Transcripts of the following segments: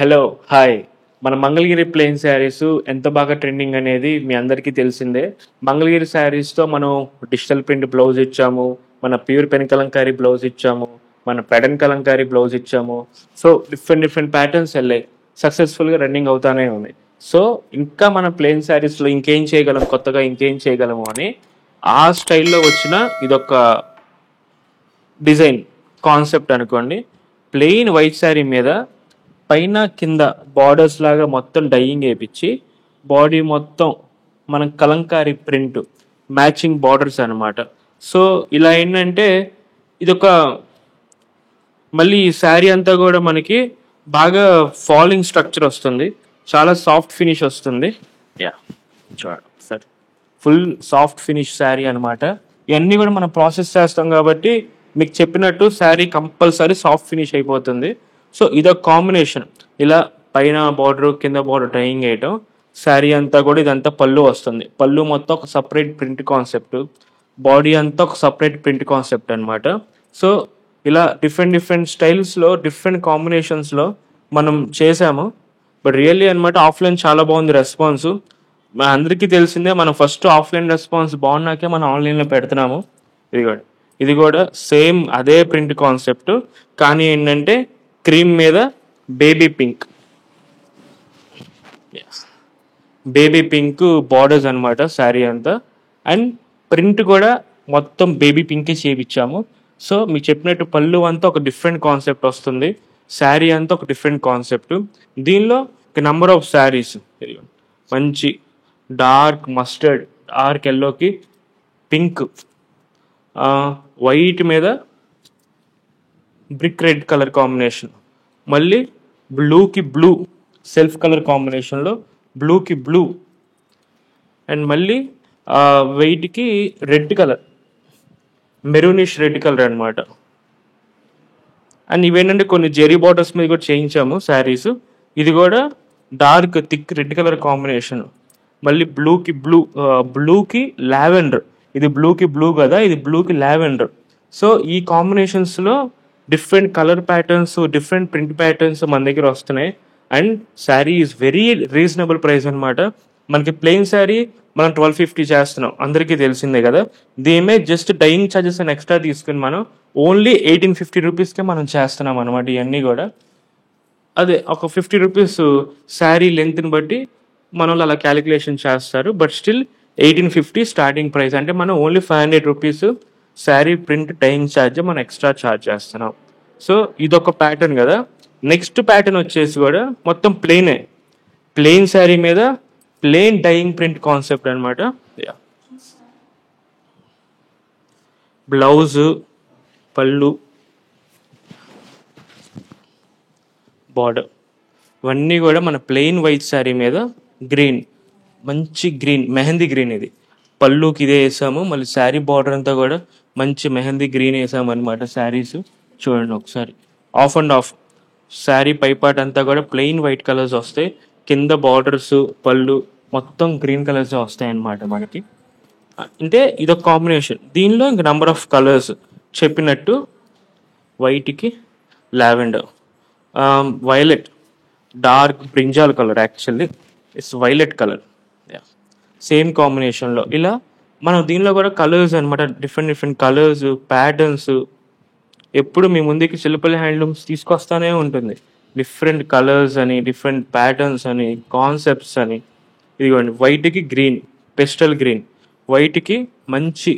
Hello hi మన Mangalagiri plain saris ఎంత బాగా ట్రెండింగ్ అనేది మీ అందరికీ తెలిసిందే. మంగళగిరి శారీస్తో మనం డిజిటల్ ప్రింట్ బ్లౌజ్ ఇచ్చాము, మన ప్యూర్ పెన్ కలంకారీ బ్లౌజ్ ఇచ్చాము, మన పెడన్ కలంకారీ బ్లౌజ్ ఇచ్చాము. సో డిఫరెంట్ డిఫరెంట్ ప్యాటర్న్స్ వెళ్ళాయి, సక్సెస్ఫుల్గా రన్నింగ్ అవుతానే ఉంది. సో ఇంకా మన ప్లెయిన్ శారీస్లో ఇంకేం చేయగలం, కొత్తగా ఇంకేం చేయగలము అని ఆ స్టైల్లో వచ్చిన ఇదొక డిజైన్ కాన్సెప్ట్ అనుకోండి. ప్లెయిన్ వైట్ శారీ మీద పైన కింద బార్డర్స్ లాగా మొత్తం డైయింగ్ వేయించి బాడీ మొత్తం మన కలంకారీ ప్రింట్ మ్యాచింగ్ బార్డర్స్ అనమాట. సో ఇలా ఏంటంటే ఇదొక మళ్ళీ ఈ శారీ అంతా కూడా మనకి బాగా ఫాలింగ్ స్ట్రక్చర్ వస్తుంది, చాలా సాఫ్ట్ ఫినిష్ వస్తుంది. యా సరే, ఫుల్ సాఫ్ట్ ఫినిష్ శారీ అనమాట. ఇవన్నీ కూడా మనం ప్రాసెస్ చేస్తాం కాబట్టి మీకు చెప్పినట్టు శారీ కంపల్సరీ సాఫ్ట్ ఫినిష్ అయిపోతుంది. సో ఇదొక కాంబినేషన్, ఇలా పైన బార్డర్ కింద బార్డర్ డైయింగ్ వేయటం, శారీ అంతా కూడా ఇదంతా పళ్ళు వస్తుంది. పళ్ళు మొత్తం ఒక సపరేట్ ప్రింట్ కాన్సెప్ట్, బాడీ అంతా ఒక సపరేట్ ప్రింట్ కాన్సెప్ట్ అనమాట. సో ఇలా డిఫరెంట్ డిఫరెంట్ స్టైల్స్లో డిఫరెంట్ కాంబినేషన్స్లో మనం చేసాము. బట్ రియల్లీ అనమాట ఆఫ్లైన్ చాలా బాగుంది రెస్పాన్స్. మన అందరికీ తెలిసిందే, మనం ఫస్ట్ ఆఫ్లైన్ రెస్పాన్స్ బాగున్నాకే మనం ఆన్లైన్లో పెడుతున్నాము. ఇది కూడా సేమ్ అదే ప్రింట్ కాన్సెప్ట్, కానీ ఏంటంటే క్రీమ్ మీద baby pink, baby pink borders అనమాట శారీ అంతా. అండ్ ప్రింట్ కూడా మొత్తం బేబీ పింకే చేయించాము. సో మీకు చెప్పినట్టు పళ్ళు అంతా ఒక డిఫరెంట్ కాన్సెప్ట్ వస్తుంది, శారీ అంతా ఒక డిఫరెంట్ కాన్సెప్ట్. దీనిలో ఒక నెంబర్ ఆఫ్ శారీస్, మంచి డార్క్ మస్టర్డ్, డార్క్ ఎల్లోకి పింక్, వైట్ మీద బ్రిక్ రెడ్ కలర్ కాంబినేషన్, మళ్ళీ బ్లూకి బ్లూ సెల్ఫ్ కలర్ కాంబినేషన్లో బ్లూకి బ్లూ, అండ్ మళ్ళీ వైట్కి red colour, maroonish red colour అనమాట. అండ్ ఇవేంటంటే కొన్ని జెరీ బార్డర్స్ మీద కూడా చేయించాము శారీస్. ఇది కూడా dark thick red colour combination, మళ్ళీ బ్లూకి లావెండర్, ఇది బ్లూకి బ్లూ కదా, ఇది బ్లూకి లావెండర్. సో ఈ కాంబినేషన్స్లో different colour patterns, different print patterns మన దగ్గర వస్తున్నాయి. And sari is very reasonable price అనమాట. మనకి ప్లెయిన్ శారీ మనం 1250 చేస్తున్నాం, అందరికీ తెలిసిందే కదా. దీని జస్ట్ డైయింగ్ ఛార్జెస్ అని ఎక్స్ట్రా తీసుకుని మనం ఓన్లీ 1850 రూపీస్కే మనం చేస్తున్నాం అనమాట. ఇవన్నీ కూడా అదే ఒక 50 రూపీస్ శారీ లెంత్ని బట్టి మనం అలా క్యాలిక్యులేషన్ చేస్తారు. బట్ స్టిల్ 1850 స్టార్టింగ్ ప్రైస్, అంటే మనం only 500 rupees sari print dyeing charge మనం ఎక్స్ట్రా ఛార్జ్ చేస్తున్నాం. సో ఇదొక ప్యాటర్న్ కదా. నెక్స్ట్ ప్యాటర్న్ వచ్చేసి కూడా మొత్తం ప్లెయిన్ శారీ మీద ప్లెయిన్ డైయింగ్ ప్రింట్ కాన్సెప్ట్ అనమాట. బ్లౌజ్, పళ్ళు, బార్డర్ ఇవన్నీ కూడా మన ప్లెయిన్ వైట్ శారీ మీద గ్రీన్, మంచి గ్రీన్, మెహందీ గ్రీన్. ఇది పళ్ళుకి ఇదే వేసాము, మళ్ళీ శారీ బార్డర్ అంతా కూడా మంచి మెహందీ గ్రీన్ వేసాము అనమాట. శారీస్ చూడండి ఒకసారి, ఆఫ్ అండ్ ఆఫ్ శారీ పైపాట్ అంతా కూడా ప్లెయిన్ వైట్ కలర్స్ వస్తాయి, కింద బార్డర్స్ పళ్ళు మొత్తం గ్రీన్ కలర్స్ వస్తాయి అన్నమాట మనకి. అంటే ఇదొక కాంబినేషన్. దీనిలో ఇంక నెంబర్ ఆఫ్ కలర్స్ చెప్పినట్టు, వైట్కి lavender, violet, dark brinjal colour, actually it's violet colour, same కాంబినేషన్లో. ఇలా మనం దీనిలో కూడా కలర్స్ అనమాట, డిఫరెంట్ డిఫరెంట్ కలర్స్, ప్యాటర్న్స్. ఎప్పుడు మీ ముందుకి శిల్పల్లి హ్యాండ్లూమ్స్ తీసుకొస్తానే ఉంటుంది, డిఫరెంట్ కలర్స్ అని, డిఫరెంట్ ప్యాటర్న్స్ అని, కాన్సెప్ట్స్ అని. ఇదిగోండి, వైట్కి గ్రీన్, పెస్టల్ గ్రీన్, వైట్కి మంచి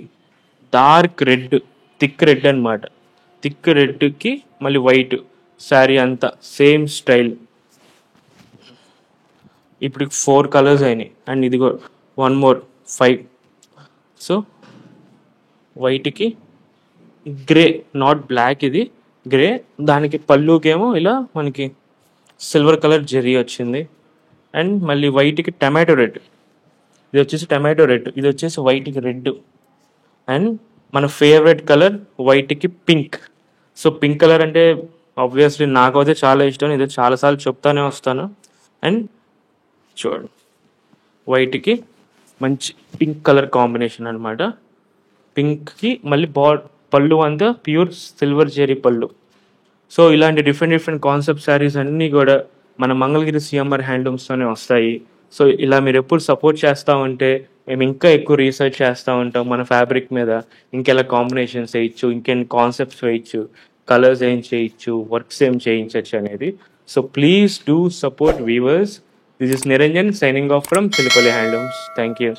డార్క్ రెడ్, థిక్ రెడ్ అనమాట. థిక్ రెడ్కి మళ్ళీ వైట్ శారీ అంతా సేమ్ స్టైల్. ఇప్పుడు 4 కలర్స్ అయినాయి. అండ్ ఇదిగో 1 more 5. సో వైట్కి గ్రే, నాట్ బ్లాక్, ఇది గ్రే. దానికి పళ్ళుకేమో ఇలా మనకి సిల్వర్ కలర్ జెరీ వచ్చింది. అండ్ మళ్ళీ వైట్కి టమాటో రెడ్, ఇది వచ్చేసి టమాటో రెడ్, ఇది వచ్చేసి వైట్కి రెడ్. అండ్ మన ఫేవరెట్ కలర్ వైట్కి పింక్. సో పింక్ కలర్ అంటే ఆబ్వియస్లీ నాకైతే చాలా ఇష్టం, ఇది చాలాసార్లు చెప్తానే వస్తాను. అండ్ చూడండి, వైట్కి మంచి పింక్ కలర్ కాంబినేషన్ అనమాట. పింక్కి మళ్ళీ పళ్ళు అంతా ప్యూర్ సిల్వర్ జెరీ పళ్ళు. సో ఇలాంటి డిఫరెంట్ డిఫరెంట్ కాన్సెప్ట్ శారీస్ అన్నీ కూడా మన మంగళగిరి సిఎంఆర్ హ్యాండ్లూమ్స్తోనే వస్తాయి. సో ఇలా మీరు ఎప్పుడు సపోర్ట్ చేస్తూ ఉంటే మేము ఇంకా ఎక్కువ రీసెర్చ్ చేస్తూ ఉంటాం మన ఫ్యాబ్రిక్ మీద. ఇంకెలా కాంబినేషన్స్ వేయచ్చు, ఇంకెన్ని కాన్సెప్ట్స్ వేయచ్చు, కలర్స్ ఏం చేయొచ్చు, వర్క్స్ ఏం చేయించవచ్చు అనేది. So please do support weavers. This is Niranjan signing off from Chilupalli handlooms. Thank you.